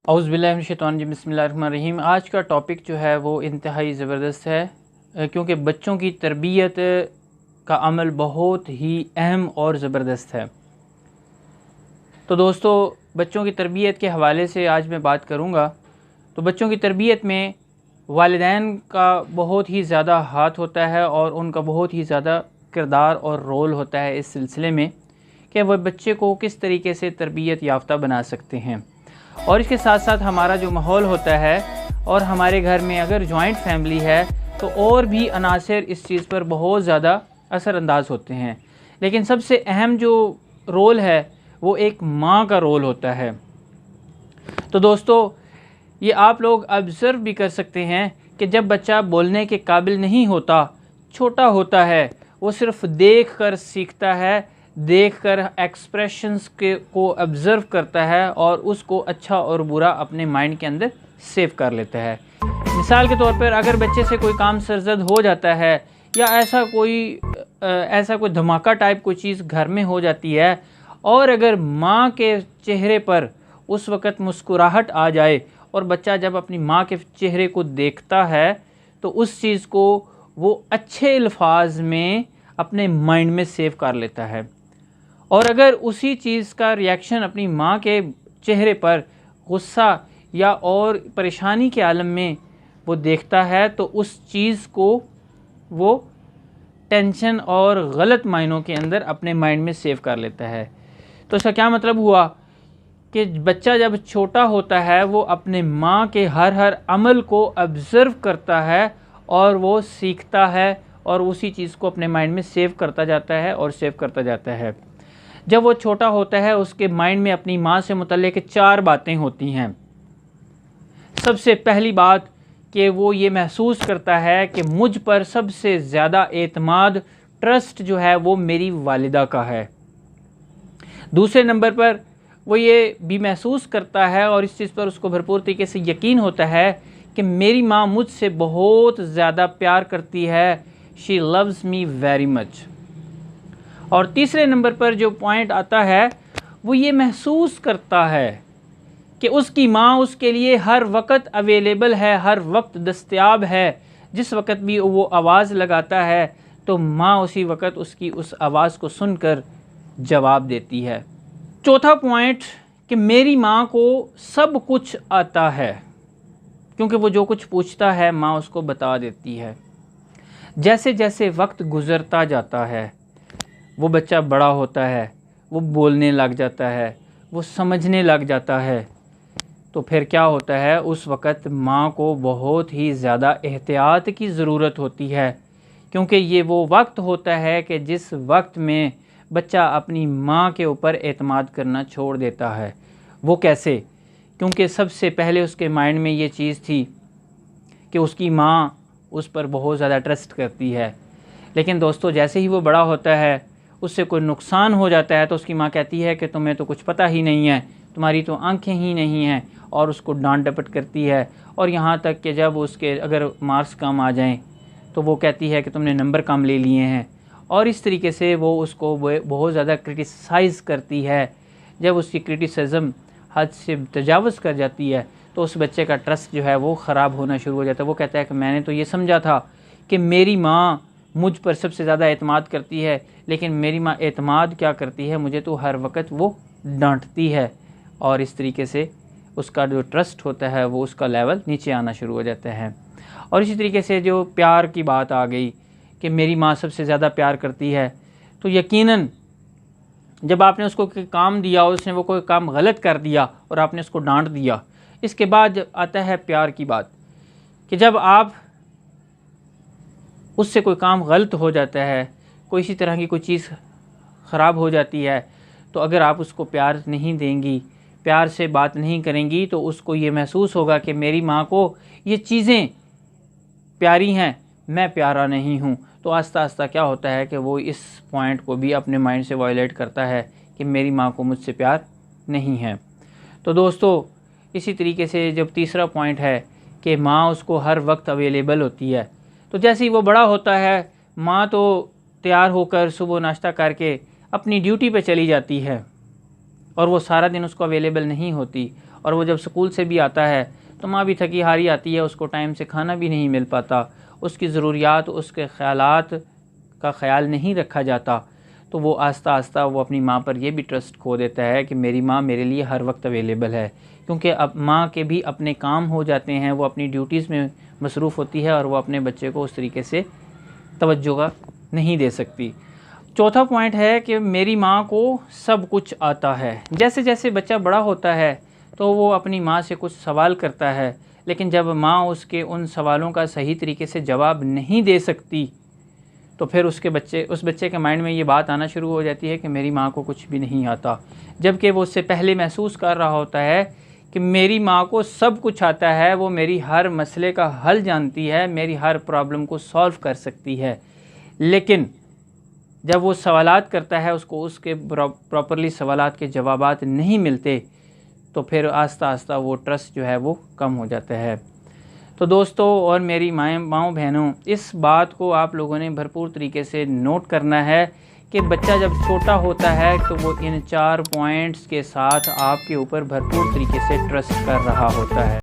औज़ुबिल्लाहिमिनश्शैतानिर्रजीम बिस्मिल्लाहिर्रहमानिर्रहीम। आज का टॉपिक जो है वो इंतहाई ज़बरदस्त है, क्योंकि बच्चों की तरबियत का अमल बहुत ही अहम और ज़बरदस्त है। तो दोस्तों, बच्चों की तरबियत के हवाले से आज मैं बात करूँगा। तो बच्चों की तरबियत में वालिदैन का बहुत ही ज़्यादा हाथ होता है और उनका बहुत ही ज़्यादा किरदार और रोल होता है इस सिलसिले में कि वह बच्चे को किस तरीके से तरबियत याफ्ता बना सकते हैं। और इसके साथ साथ हमारा जो माहौल होता है और हमारे घर में अगर जॉइंट फैमिली है तो और भी अनासर इस चीज़ पर बहुत ज़्यादा असरअंदाज होते हैं। लेकिन सबसे अहम जो रोल है वो एक माँ का रोल होता है। तो दोस्तों, ये आप लोग ऑब्ज़र्व भी कर सकते हैं कि जब बच्चा बोलने के काबिल नहीं होता, छोटा होता है, वो सिर्फ देख कर सीखता है, देखकर एक्सप्रेशंस के को ऑब्ज़र्व करता है और उसको अच्छा और बुरा अपने माइंड के अंदर सेव कर लेता है। मिसाल के तौर पर अगर बच्चे से कोई काम सरजद हो जाता है या ऐसा कोई धमाका टाइप कोई चीज़ घर में हो जाती है और अगर माँ के चेहरे पर उस वक़्त मुस्कुराहट आ जाए और बच्चा जब अपनी माँ के चेहरे को देखता है तो उस चीज़ को वो अच्छे अल्फाज में अपने माइंड में सेव कर लेता है। और अगर उसी चीज़ का रिएक्शन अपनी माँ के चेहरे पर गुस्सा या और परेशानी के आलम में वो देखता है तो उस चीज़ को वो टेंशन और गलत मायनों के अंदर अपने माइंड में सेव कर लेता है। तो इसका क्या मतलब हुआ कि बच्चा जब छोटा होता है वो अपने माँ के हर अमल को ऑब्ज़र्व करता है और वो सीखता है और उसी चीज़ को अपने माइंड में सेव करता जाता है और सेव करता जाता है। जब वो छोटा होता है उसके माइंड में अपनी माँ से मुतल्लिक़ 4 बातें होती हैं। सबसे पहली बात कि वो ये महसूस करता है कि मुझ पर सबसे ज़्यादा एतमाद, ट्रस्ट जो है वो मेरी वालिदा का है। दूसरे नंबर पर वो ये भी महसूस करता है और इस चीज़ पर उसको भरपूर तरीके से यकीन होता है कि मेरी माँ मुझसे बहुत ज़्यादा प्यार करती है। She loves me very much. और तीसरे नंबर पर जो पॉइंट आता है वो ये महसूस करता है कि उसकी माँ उसके लिए हर वक्त अवेलेबल है, हर वक्त दस्तयाब है। जिस वक्त भी वो आवाज़ लगाता है तो माँ उसी वक्त उसकी उस आवाज़ को सुनकर जवाब देती है। चौथा पॉइंट कि मेरी माँ को सब कुछ आता है, क्योंकि वो जो कुछ पूछता है माँ उसको बता देती है। जैसे जैसे वक्त गुज़रता जाता है वो बच्चा बड़ा होता है, वो बोलने लग जाता है, वो समझने लग जाता है, तो फिर क्या होता है उस वक़्त माँ को बहुत ही ज़्यादा एहतियात की ज़रूरत होती है, क्योंकि ये वो वक्त होता है कि जिस वक्त में बच्चा अपनी माँ के ऊपर एतमाद करना छोड़ देता है। वो कैसे? क्योंकि सबसे पहले उसके माइंड में ये चीज़ थी कि उसकी माँ उस पर बहुत ज़्यादा ट्रस्ट करती है। लेकिन दोस्तों, जैसे ही वो बड़ा होता है, उससे कोई नुकसान हो जाता है तो उसकी माँ कहती है कि तुम्हें तो कुछ पता ही नहीं है, तुम्हारी तो आंखें ही नहीं हैं, और उसको डांट डपट करती है। और यहाँ तक कि जब उसके अगर मार्क्स कम आ जाएं तो वो कहती है कि तुमने नंबर कम ले लिए हैं, और इस तरीके से वो उसको बहुत ज़्यादा क्रिटिसाइज़ करती है। जब उसकी क्रिटिसिज्म हद से तजावज़ कर जाती है तो उस बच्चे का ट्रस्ट जो है वो ख़राब होना शुरू हो जाता है। वो कहता है कि मैंने तो ये समझा था कि मेरी माँ मुझ पर सबसे ज़्यादा एतमाद करती है, लेकिन मेरी माँ एतमाद क्या करती है, मुझे तो हर वक्त वो डांटती है। और इस तरीके से उसका जो ट्रस्ट होता है वो उसका लेवल नीचे आना शुरू हो जाता है। और इसी तरीके से जो प्यार की बात आ गई कि मेरी माँ सबसे ज़्यादा प्यार करती है, तो यकीनन जब आपने उसको कोई काम दिया और उसने वो कोई काम गलत कर दिया और आपने उसको डांट दिया, इसके बाद आता है प्यार की बात कि जब आप उससे कोई काम गलत हो जाता है, कोई इसी तरह की कोई चीज़ ख़राब हो जाती है, तो अगर आप उसको प्यार नहीं देंगी, प्यार से बात नहीं करेंगी, तो उसको ये महसूस होगा कि मेरी माँ को ये चीज़ें प्यारी हैं, मैं प्यारा नहीं हूँ। तो आस्ता आस्ता क्या होता है कि वो इस पॉइंट को भी अपने माइंड से वायलेट करता है कि मेरी माँ को मुझसे प्यार नहीं है। तो दोस्तों, इसी तरीके से जब तीसरा पॉइंट है कि माँ उसको हर वक्त अवेलेबल होती है, तो जैसे ही वो बड़ा होता है माँ तो तैयार होकर सुबह नाश्ता करके अपनी ड्यूटी पे चली जाती है और वो सारा दिन उसको अवेलेबल नहीं होती, और वो जब स्कूल से भी आता है तो माँ भी थकी हारी आती है, उसको टाइम से खाना भी नहीं मिल पाता, उसकी ज़रूरियात, उसके ख़यालात का ख्याल नहीं रखा जाता, तो वो आस्ता आस्ता वो अपनी माँ पर ये भी ट्रस्ट खो देता है कि मेरी माँ मेरे लिए हर वक्त अवेलेबल है। क्योंकि अब माँ के भी अपने काम हो जाते हैं, वो अपनी ड्यूटीज़ में मसरूफ़ होती है और वो अपने बच्चे को उस तरीके से तवज्जो का नहीं दे सकती। चौथा पॉइंट है कि मेरी माँ को सब कुछ आता है। जैसे जैसे बच्चा बड़ा होता है तो वो अपनी माँ से कुछ सवाल करता है, लेकिन जब माँ उसके उन सवालों का सही तरीके से जवाब नहीं दे सकती तो फिर उस बच्चे के माइंड में ये बात आना शुरू हो जाती है कि मेरी माँ को कुछ भी नहीं आता, जबकि वो उससे पहले महसूस कर रहा होता है कि मेरी माँ को सब कुछ आता है, वो मेरी हर मसले का हल जानती है, मेरी हर प्रॉब्लम को सॉल्व कर सकती है। लेकिन जब वो सवालात करता है, उसको उसके प्रॉपरली सवालात के जवाबात नहीं मिलते, तो फिर आस्ता आस्ता वो ट्रस्ट जो है वो कम हो जाता है। तो दोस्तों और मेरी माँओं बहनों, इस बात को आप लोगों ने भरपूर तरीके से नोट करना है कि बच्चा जब छोटा होता है तो वो इन 4 पॉइंट्स के साथ आपके ऊपर भरपूर तरीके से ट्रस्ट कर रहा होता है।